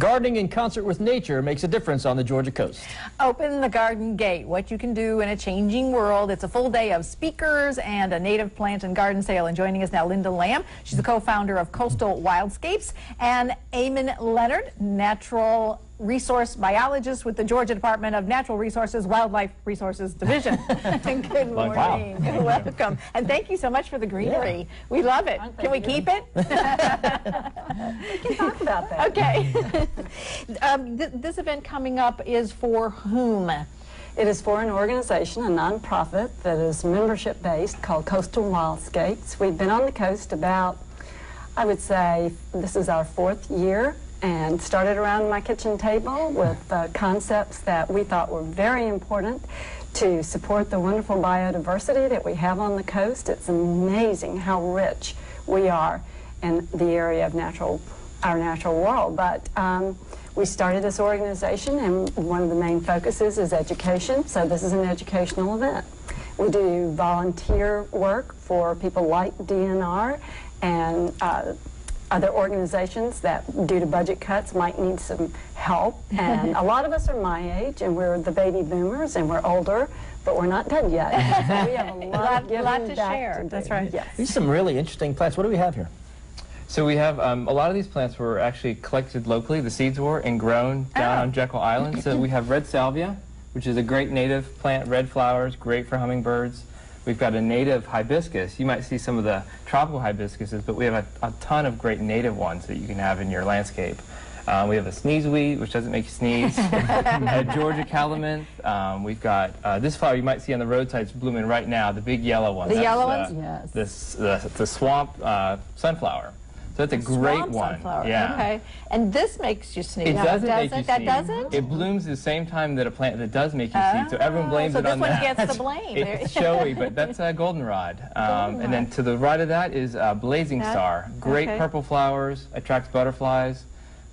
Gardening in concert with nature makes a difference on the Georgia coast. Open the garden gate, what you can do in a changing world. It's a full day of speakers and a native plant and garden sale. And joining us now, Linda Lamb. She's the co-founder of Coastal WildScapes, and Eamon Leonard, natural resource biologist with the Georgia Department of Natural Resources, Wildlife Resources Division. Good morning. Wow. Welcome. And thank you so much for the greenery. Yeah. We love it. Can we keep it? We can talk about that. Okay. This event coming up is for whom? It is for an organization, a nonprofit that is membership-based called Coastal WildScapes. We've been on the coast about, I would say, this is our 4th year, and started around my kitchen table with concepts that we thought were very important to support the wonderful biodiversity that we have on the coast. It's amazing how rich we are in the area of our natural world. But we started this organization, and one of the main focuses is education, so this is an educational event. We do volunteer work for people like DNR and other organizations that, due to budget cuts, might need some help. And a lot of us are my age, and we're the baby boomers, and we're older, but we're not done yet. So we have a lot to share. That's right. Yes. These are some really interesting plants. What do we have here? So we have a lot of these plants were actually collected locally. The seeds were and grown down on Jekyll Island. So we have red salvia, which is a great native plant, red flowers, great for hummingbirds. We've got a native hibiscus. You might see some of the tropical hibiscuses, but we have a ton of great native ones that you can have in your landscape. We have a sneezeweed, which doesn't make you sneeze, a Georgia calamint. We've got this flower you might see on the roadsides blooming right now, the big yellow one. The yellow ones? Yes. The swamp sunflower. So that's a great one. Sunflower. Yeah. Okay. And this makes you sneeze. It doesn't make you sneeze. That doesn't? It blooms the same time that a plant that does make you sneeze. So everyone blames it on that. So this one gets the blame. It's showy, but that's a goldenrod. And then to the right of that is blazing star. Great purple flowers, attracts butterflies.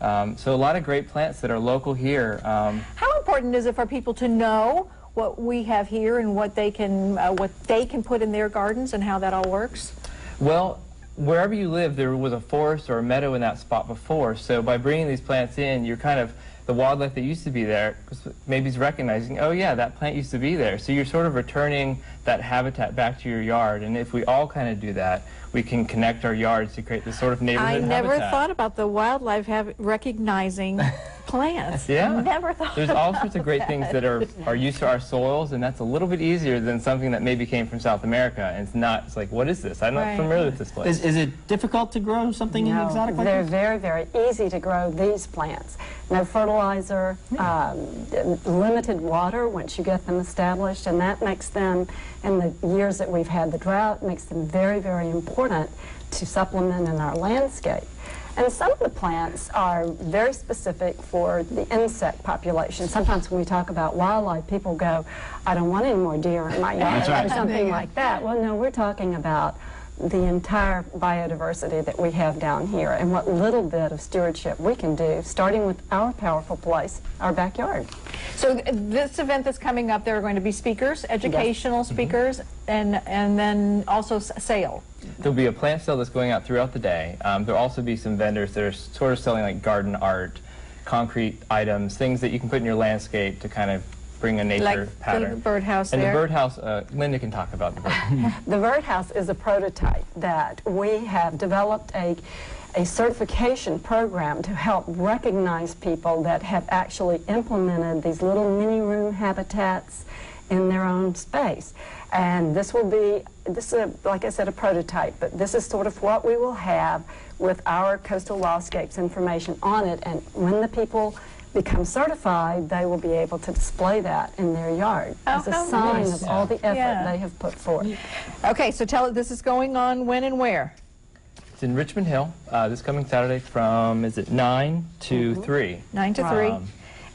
So a lot of great plants that are local here. How important is it for people to know what we have here and what they can put in their gardens and how that all works? Well, wherever you live, there was a forest or a meadow in that spot before. So by bringing these plants in, you're kind of, the wildlife that used to be there maybe is recognizing, oh yeah, that plant used to be there. So you're sort of returning that habitat back to your yard. And if we all kind of do that, we can connect our yards to create this sort of neighborhood habitat. I never thought about the wildlife recognizing plants. Yeah. Never thought. There's all sorts of great things that are used to our soils, and that's a little bit easier than something that maybe came from South America. And it's like, what is this? I'm not familiar with this place. Is it difficult to grow something exotic like they're this? very, very easy to grow these plants. No fertilizer, limited water once you get them established, and that makes them, in the years that we've had the drought, makes them very, very important to supplement in our landscape. And some of the plants are very specific for the insect population. Sometimes when we talk about wildlife, people go, I don't want any more deer in my yard, or something like that. Well, no, we're talking about the entire biodiversity that we have down here and what little bit of stewardship we can do, starting with our powerful place, our backyard. So this event that's coming up, there are going to be speakers, educational speakers, and then also sale. There'll be a plant sale that's going out throughout the day. There'll also be some vendors that are sort of selling like garden art, concrete items, things that you can put in your landscape to kind of bring a nature pattern. Like the birdhouse there. And the birdhouse, Linda can talk about the birdhouse. The birdhouse is a prototype that we have developed a certification program to help recognize people that have actually implemented these little mini room habitats in their own space. And this is, like I said, a prototype, but this is sort of what we will have with our Coastal WildScapes information on it. And when the people become certified, they will be able to display that in their yard as a sign of all the effort they have put forth. Okay, so tell it, this is going on when and where? It's in Richmond Hill, this coming Saturday from, is it 9 to 3? 9 to 3.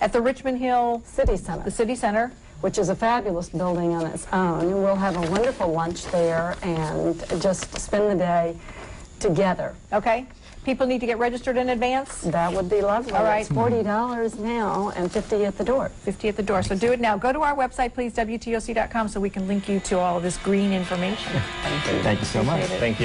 At the Richmond Hill City Center. The City Center. Which is a fabulous building on its own. And we'll have a wonderful lunch there and just spend the day together. Okay. People need to get registered in advance? That would be lovely. All right. It's $40 now and $50 at the door. $50 at the door. So do it now. Go to our website, please, WTOC.com, so we can link you to all of this green information. Thank you so much. Thank you.